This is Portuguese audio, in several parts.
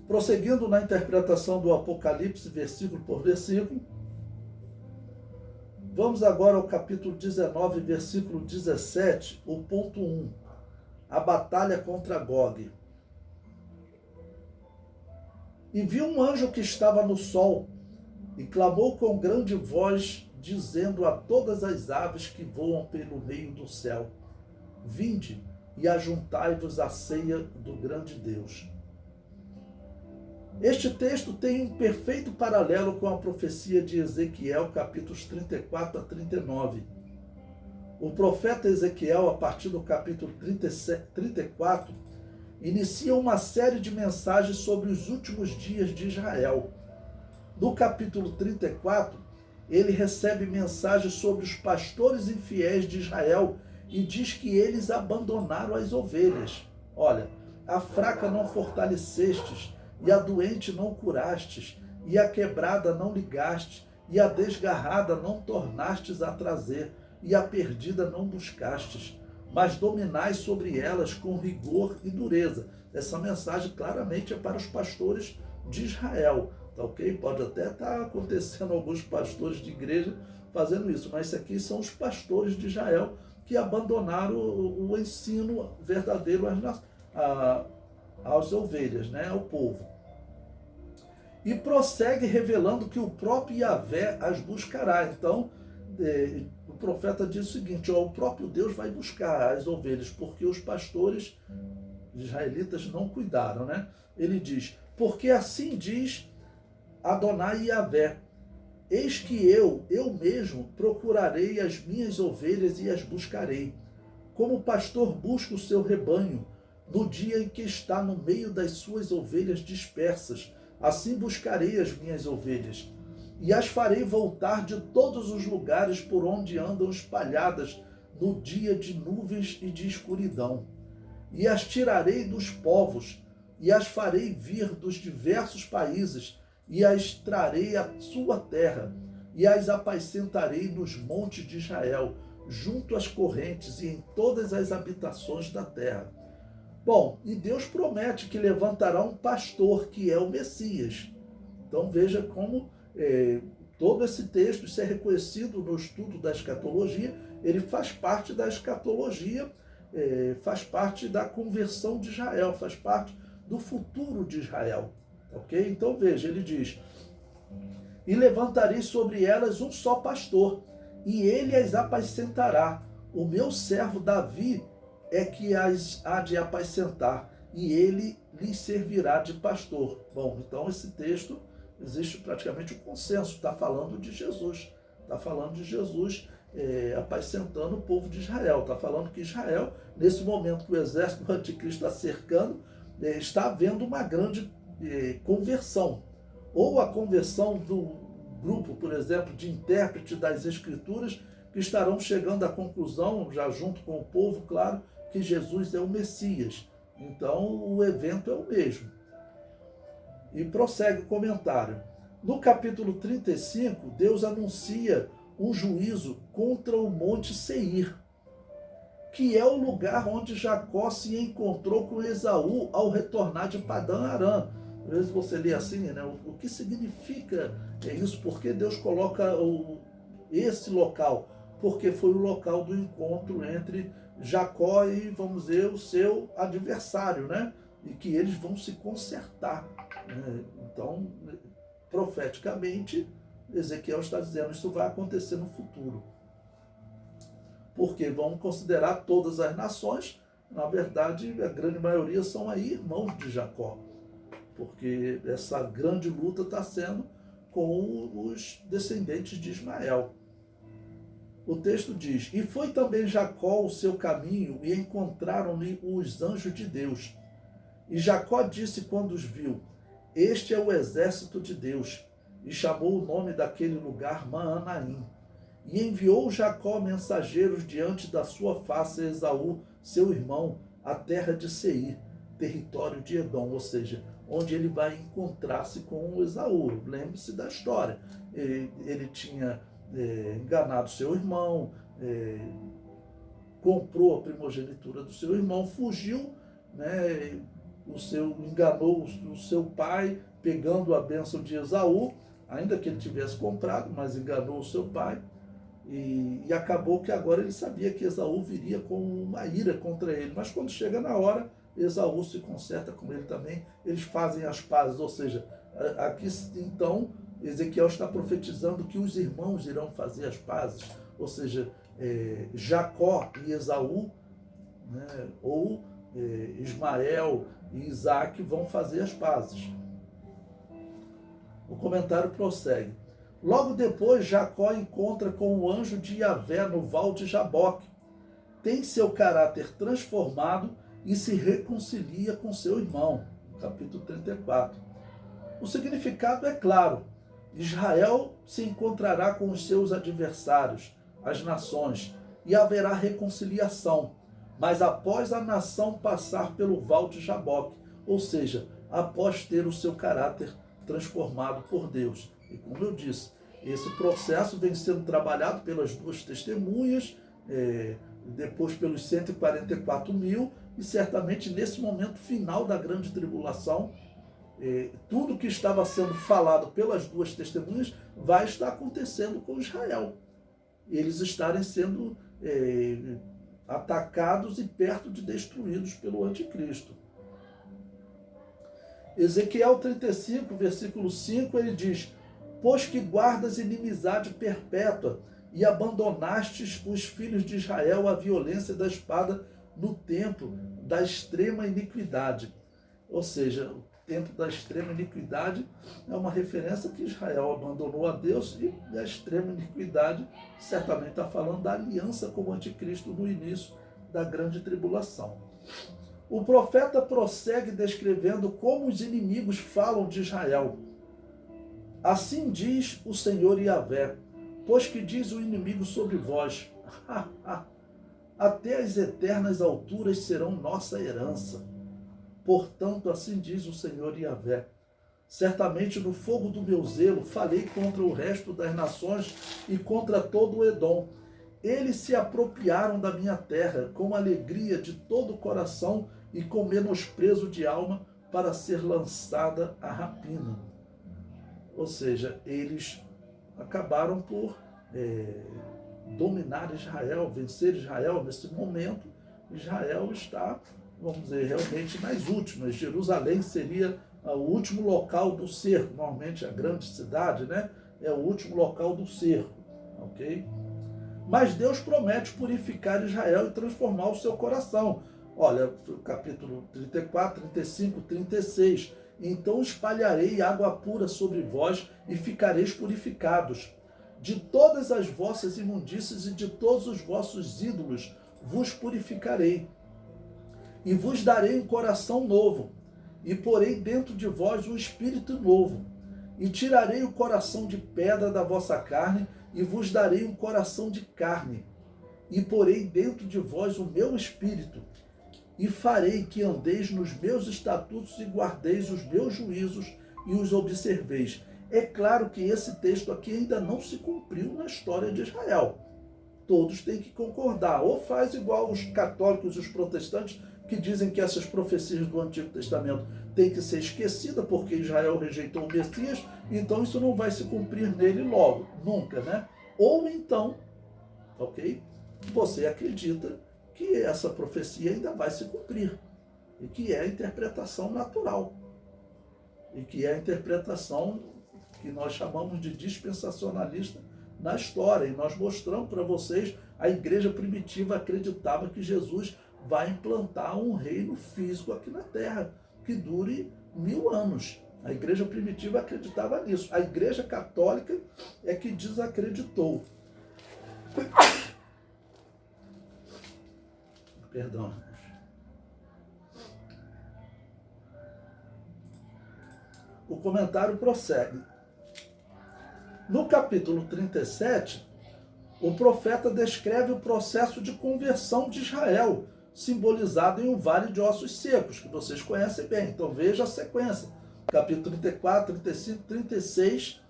Prosseguindo na interpretação do Apocalipse, versículo por versículo, vamos agora ao capítulo 19, versículo 17, o ponto 1, a batalha contra Gog. E vi um anjo que estava no sol, e clamou com grande voz, dizendo a todas as aves que voam pelo meio do céu: vinde e ajuntai-vos à ceia do grande Deus. Este texto tem um perfeito paralelo com a profecia de Ezequiel, capítulos 34 a 39. O profeta Ezequiel, a partir do capítulo 34, inicia uma série de mensagens sobre os últimos dias de Israel. No capítulo 34, ele recebe mensagens sobre os pastores infiéis de Israel e diz que eles abandonaram as ovelhas. Olha, a fraca não fortalecestes, e a doente não curastes, e a quebrada não ligastes, e a desgarrada não tornastes a trazer, e a perdida não buscastes, mas dominais sobre elas com rigor e dureza. Essa mensagem claramente é para os pastores de Israel, tá ok? Pode até estar acontecendo alguns pastores de igreja fazendo isso, mas isso aqui são os pastores de Israel que abandonaram o ensino verdadeiro às ovelhas, né, ao povo. E prossegue revelando que o próprio Yahvé as buscará. Então, o profeta diz o seguinte: ó, o próprio Deus vai buscar as ovelhas, porque os pastores israelitas não cuidaram, né? Ele diz: porque assim diz Adonai Yahvé, eis que eu mesmo procurarei as minhas ovelhas e as buscarei, como o pastor busca o seu rebanho, no dia em que está no meio das suas ovelhas dispersas. Assim buscarei as minhas ovelhas, e as farei voltar de todos os lugares por onde andam espalhadas no dia de nuvens e de escuridão. E as tirarei dos povos, e as farei vir dos diversos países, e as trarei à sua terra, e as apacentarei nos montes de Israel, junto às correntes e em todas as habitações da terra. Bom, e Deus promete que levantará um pastor, que é o Messias. Então veja como todo esse texto, isso é reconhecido no estudo da escatologia, ele faz parte da escatologia, faz parte da conversão de Israel, faz parte do futuro de Israel. Ok? Então veja, ele diz: e levantarei sobre elas um só pastor, e ele as apacentará. O meu servo Davi é que as há de apacentar, e ele lhes servirá de pastor. Bom, então esse texto, existe praticamente um consenso, está falando de Jesus. Está falando de Jesus apacentando o povo de Israel. Está falando que Israel, nesse momento que o exército do anticristo está cercando, está havendo uma grande conversão. Ou a conversão do grupo, por exemplo, de intérprete das Escrituras, que estarão chegando à conclusão, já junto com o povo, claro, que Jesus é o Messias. Então o evento é o mesmo. E prossegue o comentário. No capítulo 35, Deus anuncia um juízo contra o Monte Seir, que é o lugar onde Jacó se encontrou com Esaú ao retornar de Padã Arã. Às vezes você lê assim, né? O que significa isso? Por que Deus coloca esse local? Porque foi o local do encontro entre Jacó e, vamos dizer, o seu adversário, né? E que eles vão se consertar. Né? Então, profeticamente, Ezequiel está dizendo, isso vai acontecer no futuro. Porque vão considerar todas as nações, na verdade, a grande maioria são aí irmãos de Jacó. Porque essa grande luta está sendo com os descendentes de Ismael. O texto diz: e foi também Jacó o seu caminho, e encontraram-lhe os anjos de Deus. E Jacó disse quando os viu: este é o exército de Deus. E chamou o nome daquele lugar Maanaim. E enviou Jacó mensageiros diante da sua face a Esaú, seu irmão, a terra de Seir, território de Edom, ou seja, onde ele vai encontrar-se com Esaú. Lembre-se da história. Ele tinha enganado seu irmão, comprou a primogenitura do seu irmão, fugiu, né, enganou o seu pai, pegando a bênção de Esaú, ainda que ele tivesse comprado, mas enganou o seu pai. E acabou que agora ele sabia que Esaú viria com uma ira contra ele. Mas quando chega na hora, Esaú se conserta com ele também. Eles fazem as pazes. Ou seja, aqui então Ezequiel está profetizando que os irmãos irão fazer as pazes. Ou seja, Jacó e Esaú, né, ou Ismael e Isaac vão fazer as pazes. O comentário prossegue. Logo depois, Jacó encontra com o anjo de Yahvé no val de Jaboque. Tem seu caráter transformado e se reconcilia com seu irmão. Capítulo 34. O significado é claro. Israel se encontrará com os seus adversários, as nações, e haverá reconciliação, mas após a nação passar pelo val de Jaboque, ou seja, após ter o seu caráter transformado por Deus. E como eu disse, esse processo vem sendo trabalhado pelas duas testemunhas, depois pelos 144 mil, e certamente nesse momento final da grande tribulação, tudo que estava sendo falado pelas duas testemunhas vai estar acontecendo com Israel. Eles estarem sendo atacados e perto de destruídos pelo anticristo. Ezequiel 35, versículo 5, ele diz: pois que guardas inimizade perpétua e abandonastes os filhos de Israel à violência da espada no tempo da extrema iniquidade. Ou seja, o tempo da extrema iniquidade é uma referência que Israel abandonou a Deus, e a extrema iniquidade certamente está falando da aliança com o anticristo no início da grande tribulação. O profeta prossegue descrevendo como os inimigos falam de Israel. Assim diz o Senhor Yahvé, pois que diz o inimigo sobre vós, até as eternas alturas serão nossa herança. Portanto, assim diz o Senhor Yahvé, certamente no fogo do meu zelo falei contra o resto das nações e contra todo o Edom. Eles se apropriaram da minha terra com alegria de todo o coração e com menosprezo de alma para ser lançada a rapina. Ou seja, eles acabaram por dominar Israel, vencer Israel. Nesse momento, Israel está, vamos dizer, realmente nas últimas. Jerusalém seria o último local do cerco. Normalmente a grande cidade, né, é o último local do cerco. Ok? Mas Deus promete purificar Israel e transformar o seu coração. Olha, capítulo 34, 35, 36. Então espalharei água pura sobre vós e ficareis purificados. De todas as vossas imundícies e de todos os vossos ídolos vos purificarei. E vos darei um coração novo, e porei dentro de vós um espírito novo. E tirarei o coração de pedra da vossa carne, e vos darei um coração de carne. E porei dentro de vós o meu espírito. E farei que andeis nos meus estatutos e guardeis os meus juízos e os observeis. É claro que esse texto aqui ainda não se cumpriu na história de Israel. Todos têm que concordar. Ou faz igual os católicos e os protestantes, que dizem que essas profecias do Antigo Testamento têm que ser esquecidas porque Israel rejeitou o Messias, então isso não vai se cumprir nele logo, nunca, né? Ou então, ok? Você acredita que essa profecia ainda vai se cumprir, e que é a interpretação natural, e que é a interpretação que nós chamamos de dispensacionalista na história, e nós mostramos para vocês, a igreja primitiva acreditava que Jesus vai implantar um reino físico aqui na Terra, que dure 1000 anos. A igreja primitiva acreditava nisso. A igreja católica é que desacreditou. Perdão. O comentário prossegue. No capítulo 37, o profeta descreve o processo de conversão de Israel, simbolizado em um vale de ossos secos, que vocês conhecem bem. Então veja a sequência. Capítulo 34, 35, 36,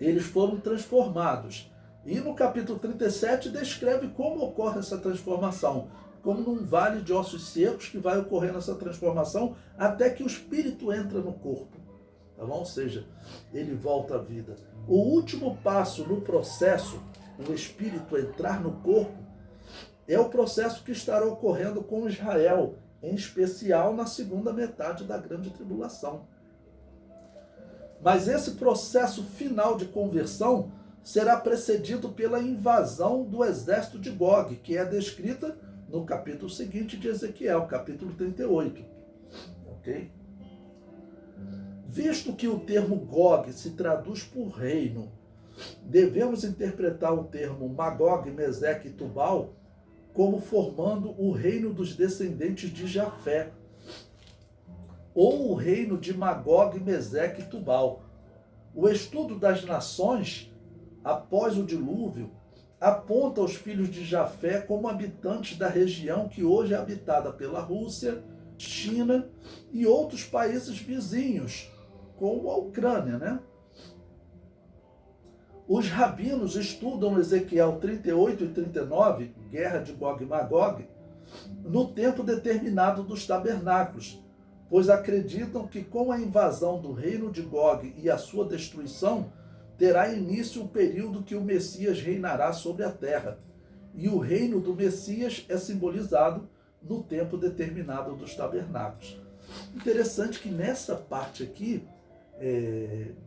eles foram transformados. E no capítulo 37 descreve como ocorre essa transformação. como num vale de ossos secos que vai ocorrendo essa transformação até que o espírito entra no corpo. Tá bom? Ou seja, ele volta à vida. O último passo no processo, o espírito entrar no corpo, é o processo que estará ocorrendo com Israel, em especial na segunda metade da grande tribulação. Mas esse processo final de conversão será precedido pela invasão do exército de Gog, que é descrita no capítulo seguinte de Ezequiel, capítulo 38. Ok? Visto que o termo Gog se traduz por reino, devemos interpretar o termo Magog, Meseque e Tubal como formando o reino dos descendentes de Jafé, ou o reino de Magog, Meseque e Tubal. O estudo das nações após o dilúvio aponta os filhos de Jafé como habitantes da região que hoje é habitada pela Rússia, China e outros países vizinhos, como a Ucrânia, né? Os rabinos estudam Ezequiel 38 e 39, guerra de Gog e Magog, no tempo determinado dos tabernáculos, pois acreditam que com a invasão do reino de Gog e a sua destruição, terá início o período que o Messias reinará sobre a terra. E o reino do Messias é simbolizado no tempo determinado dos tabernáculos. Interessante que nessa parte aqui,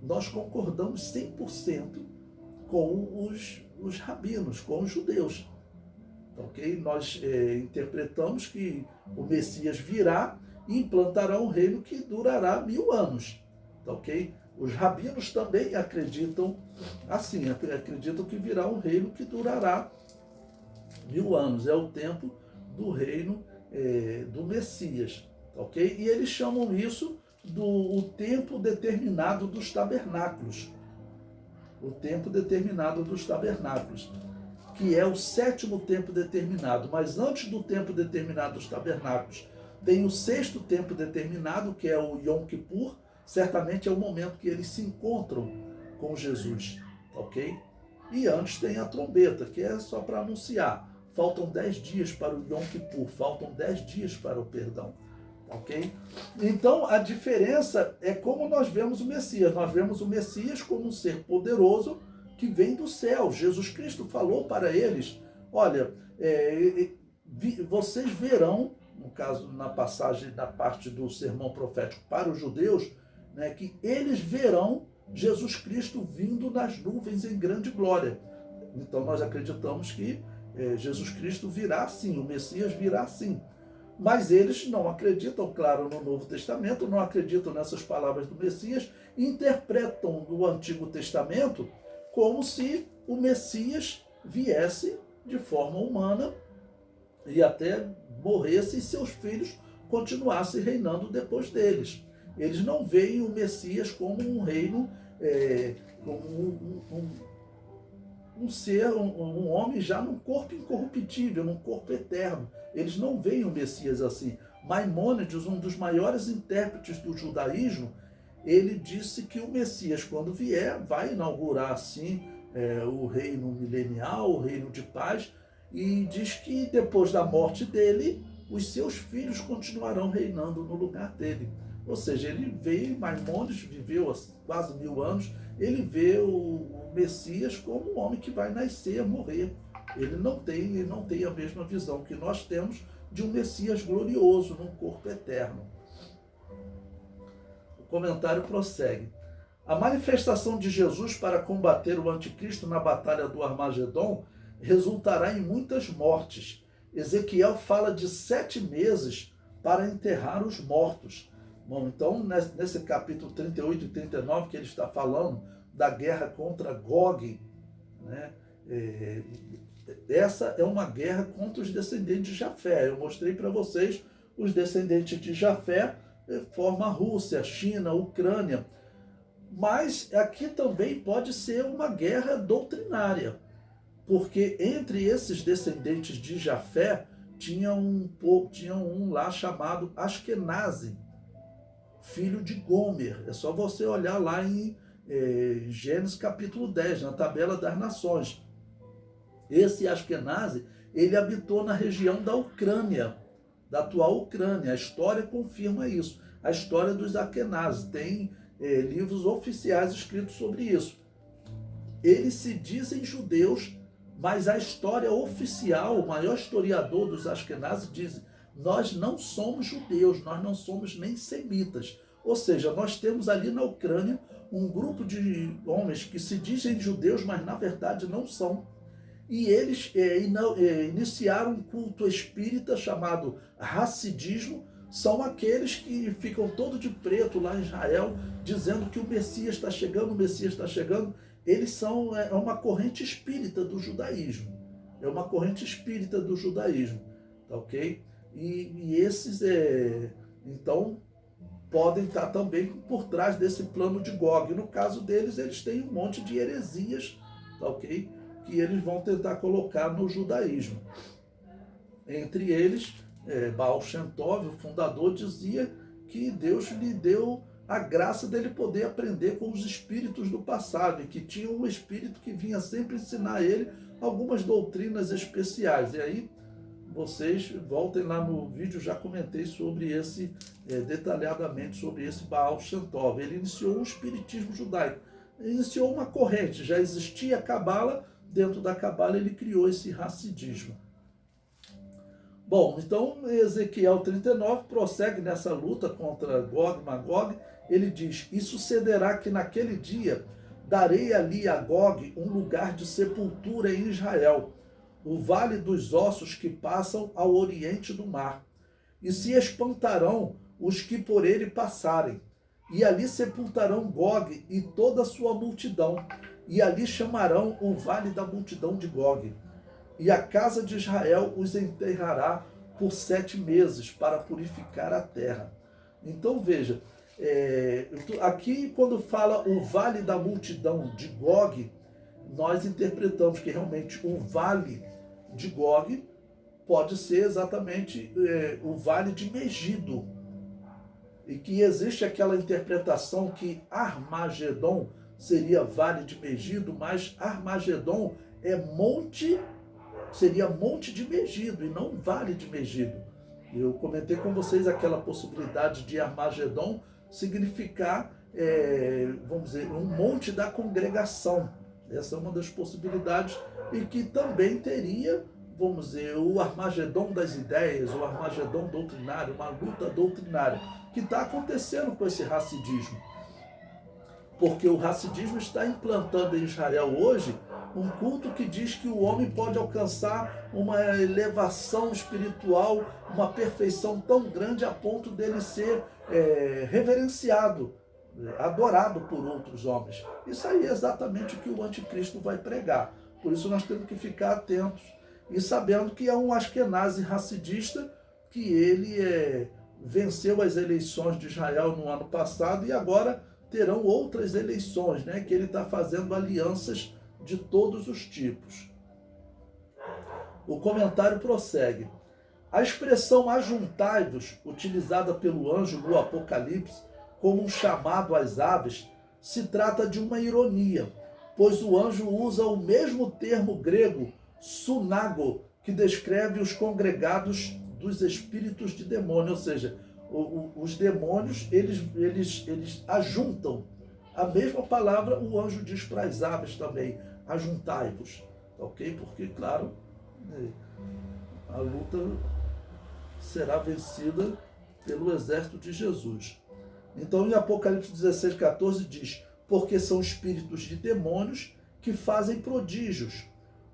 nós concordamos 100% com os rabinos, com os judeus. Ok? Nós interpretamos que o Messias virá e implantará um reino que durará 1000 anos. Ok? Os rabinos também acreditam assim, acreditam que virá um reino que durará 1000 anos. É o tempo do reino do Messias. Ok? E eles chamam isso do tempo determinado dos tabernáculos. O tempo determinado dos tabernáculos, que é o 7º tempo determinado. Mas antes do tempo determinado dos tabernáculos, tem o 6º tempo determinado, que é o Yom Kippur. Certamente é o momento que eles se encontram com Jesus, ok? E antes tem a trombeta, que é só para anunciar. Faltam 10 dias para o Yom Kippur, faltam 10 dias para o perdão, ok? Então, a diferença é como nós vemos o Messias. Nós vemos o Messias como um ser poderoso que vem do céu. Jesus Cristo falou para eles, olha, vocês verão, no caso, na passagem, na parte do sermão profético para os judeus, né, que eles verão Jesus Cristo vindo nas nuvens em grande glória. Então nós acreditamos que Jesus Cristo virá sim, o Messias virá sim. Mas eles não acreditam, claro, no Novo Testamento, não acreditam nessas palavras do Messias, interpretam o Antigo Testamento como se o Messias viesse de forma humana e até morresse e seus filhos continuassem reinando depois deles. Eles não veem o Messias como um reino, como um ser, um homem já num corpo incorruptível, num corpo eterno. Eles não veem o Messias assim. Maimônides, um dos maiores intérpretes do judaísmo, ele disse que o Messias, quando vier, vai inaugurar assim o reino milenial, o reino de paz, e diz que depois da morte dele, os seus filhos continuarão reinando no lugar dele. Ou seja, ele veio, Maimônides viveu quase 1000 anos, ele vê o Messias como um homem que vai nascer, morrer. Ele não tem a mesma visão que nós temos de um Messias glorioso, num corpo eterno. O comentário prossegue. A manifestação de Jesus para combater o anticristo na batalha do Armagedon resultará em muitas mortes. Ezequiel fala de 7 meses para enterrar os mortos. Bom, então, nesse capítulo 38 e 39, que ele está falando da guerra contra Gog, né? Essa é uma guerra contra os descendentes de Jafé. Eu mostrei para vocês os descendentes de Jafé, forma a Rússia, China, Ucrânia. Mas aqui também pode ser uma guerra doutrinária, porque entre esses descendentes de Jafé tinha um lá chamado Askenazi, filho de Gomer. É só você olhar lá em Gênesis capítulo 10, na tabela das nações. Esse Askenazi, ele habitou na região da Ucrânia, da atual Ucrânia. A história confirma isso. A história dos Askenazes. Tem livros oficiais escritos sobre isso. Eles se dizem judeus, mas a história oficial, o maior historiador dos Askenazes diz: nós não somos judeus, nós não somos nem semitas. Ou seja, nós temos ali na Ucrânia um grupo de homens que se dizem judeus, mas na verdade não são. E eles iniciaram um culto espírita chamado Hassidismo. São aqueles que ficam todo de preto lá em Israel, dizendo que o Messias está chegando, o Messias está chegando. Eles são uma corrente espírita do judaísmo. É uma corrente espírita do judaísmo, tá ok? E esses, então, podem estar também por trás desse plano de Gog. No caso deles, eles têm um monte de heresias, tá ok? Que eles vão tentar colocar no judaísmo. Entre eles, Baal Shem Tov, o fundador, dizia que Deus lhe deu a graça dele poder aprender com os espíritos do passado, e que tinha um espírito que vinha sempre ensinar a ele algumas doutrinas especiais. E aí, vocês voltem lá no vídeo, já comentei sobre esse, detalhadamente sobre esse Baal Shem Tov. Ele iniciou um espiritismo judaico, iniciou uma corrente, já existia a Cabala, dentro da Cabala ele criou esse Hassidismo. Bom, então Ezequiel 39 prossegue nessa luta contra Gog e Magog. Ele diz: e sucederá que naquele dia darei ali a Gog um lugar de sepultura em Israel, o vale dos ossos que passam ao oriente do mar. E se espantarão os que por ele passarem. E ali sepultarão Gog e toda a sua multidão. E ali chamarão o vale da multidão de Gog. E a casa de Israel os enterrará por 7 meses para purificar a terra. Então veja, aqui quando fala o vale da multidão de Gog, nós interpretamos que realmente o vale de Gog pode ser exatamente o vale de Megido. E que existe aquela interpretação que Armagedon seria vale de Megido, mas Armagedon seria monte de Megido e não vale de Megido. Eu comentei com vocês aquela possibilidade de Armagedon significar, vamos dizer, um monte da congregação. Essa é uma das possibilidades, e que também teria, vamos dizer, o Armagedon das ideias, o Armagedon doutrinário, uma luta doutrinária, que está acontecendo com esse Hassidismo. Porque o Hassidismo está implantando em Israel hoje um culto que diz que o homem pode alcançar uma elevação espiritual, uma perfeição tão grande a ponto dele ser reverenciado, adorado por outros homens. Isso aí é exatamente o que o anticristo vai pregar. Por isso nós temos que ficar atentos e sabendo que é um Ashkenazi hassidista, que ele venceu as eleições de Israel no ano passado e agora terão outras eleições, né? Que ele está fazendo alianças de todos os tipos. O comentário prossegue. A expressão ajuntai-vos, utilizada pelo anjo no Apocalipse como um chamado às aves, se trata de uma ironia, pois o anjo usa o mesmo termo grego, sunago, que descreve os congregados dos espíritos de demônio, ou seja, os demônios, eles ajuntam. A mesma palavra o anjo diz para as aves também, ajuntai-vos, ok? Porque, claro, a luta será vencida pelo exército de Jesus. Então, em Apocalipse 16:14 diz: porque são espíritos de demônios que fazem prodígios,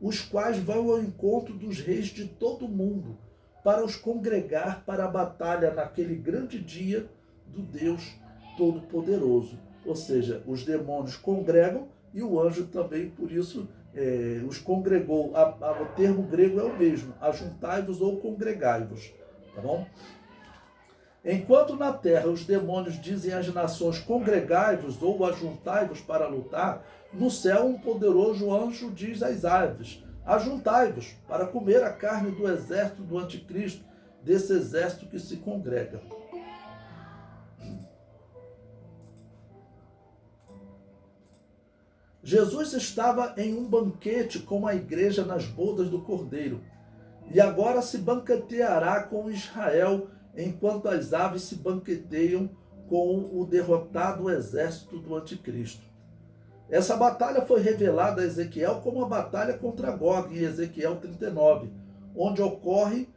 os quais vão ao encontro dos reis de todo o mundo, para os congregar para a batalha naquele grande dia do Deus Todo-Poderoso. Ou seja, os demônios congregam e o anjo também, por isso, os congregou. O termo grego é o mesmo, ajuntai-vos ou congregai-vos. Tá bom? Enquanto na terra os demônios dizem às nações congregai-vos ou ajuntai-vos para lutar, no céu um poderoso anjo diz às aves: ajuntai-vos para comer a carne do exército do anticristo, desse exército que se congrega. Jesus estava em um banquete com a igreja nas bodas do Cordeiro, E agora se banqueteará com Israel, enquanto as aves se banqueteiam com o derrotado exército do anticristo. Essa batalha foi revelada a Ezequiel como a batalha contra Gog, em Ezequiel 39, onde ocorre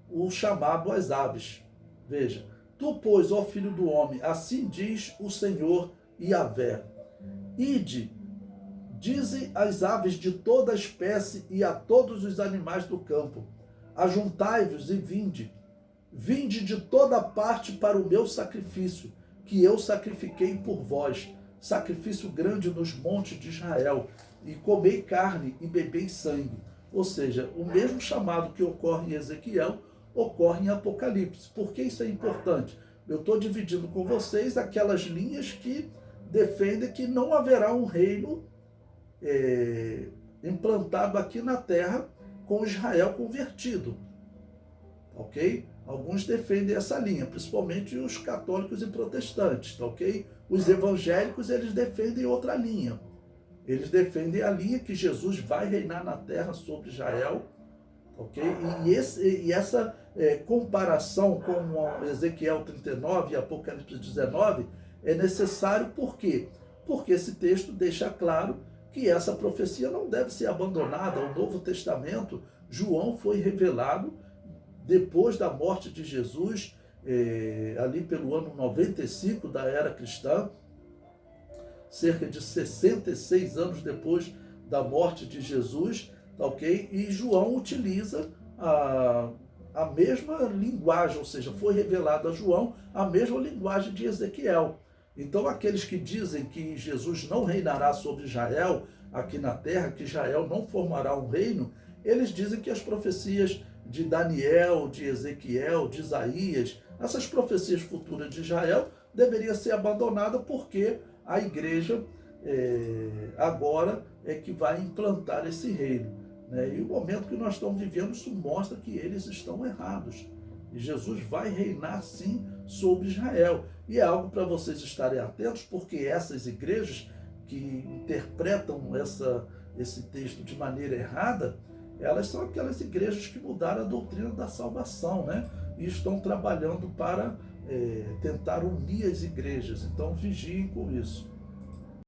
o chamado às aves. Veja, tu, pois, ó filho do homem, assim diz o Senhor Yahvé, ide, dize às aves de toda espécie e a todos os animais do campo, ajuntai-vos e vinde, vinde de toda parte para o meu sacrifício, que eu sacrifiquei por vós, sacrifício grande nos montes de Israel, e comei carne e bebei sangue. Ou seja, o mesmo chamado que ocorre em Ezequiel, ocorre em Apocalipse. Por que isso é importante? Eu estou dividindo com vocês aquelas linhas que defendem que não haverá um reino implantado aqui na terra com Israel convertido. Ok? Alguns defendem essa linha, principalmente os católicos e protestantes, tá ok? Os evangélicos, eles defendem outra linha. Eles defendem a linha que Jesus vai reinar na terra sobre Israel, ok? E essa comparação com Ezequiel 39 e Apocalipse 19 é necessário por quê? Porque esse texto deixa claro que essa profecia não deve ser abandonada. O Novo Testamento, João foi revelado depois da morte de Jesus, ali pelo ano 95 da era cristã, cerca de 66 anos depois da morte de Jesus, ok? E João utiliza a mesma linguagem, ou seja, foi revelado a João a mesma linguagem de Ezequiel. Então, aqueles que dizem que Jesus não reinará sobre Israel aqui na terra, que Israel não formará um reino, eles dizem que as profecias de Daniel, de Ezequiel, de Isaías, essas profecias futuras de Israel deveriam ser abandonadas porque a igreja agora é que vai implantar esse reino. Né? E o momento que nós estamos vivendo, isso mostra que eles estão errados. E Jesus vai reinar sim sobre Israel. E é algo para vocês estarem atentos, porque essas igrejas que interpretam esse texto de maneira errada, elas são aquelas igrejas que mudaram a doutrina da salvação, né? E estão trabalhando para tentar unir as igrejas. Então vigiem com isso.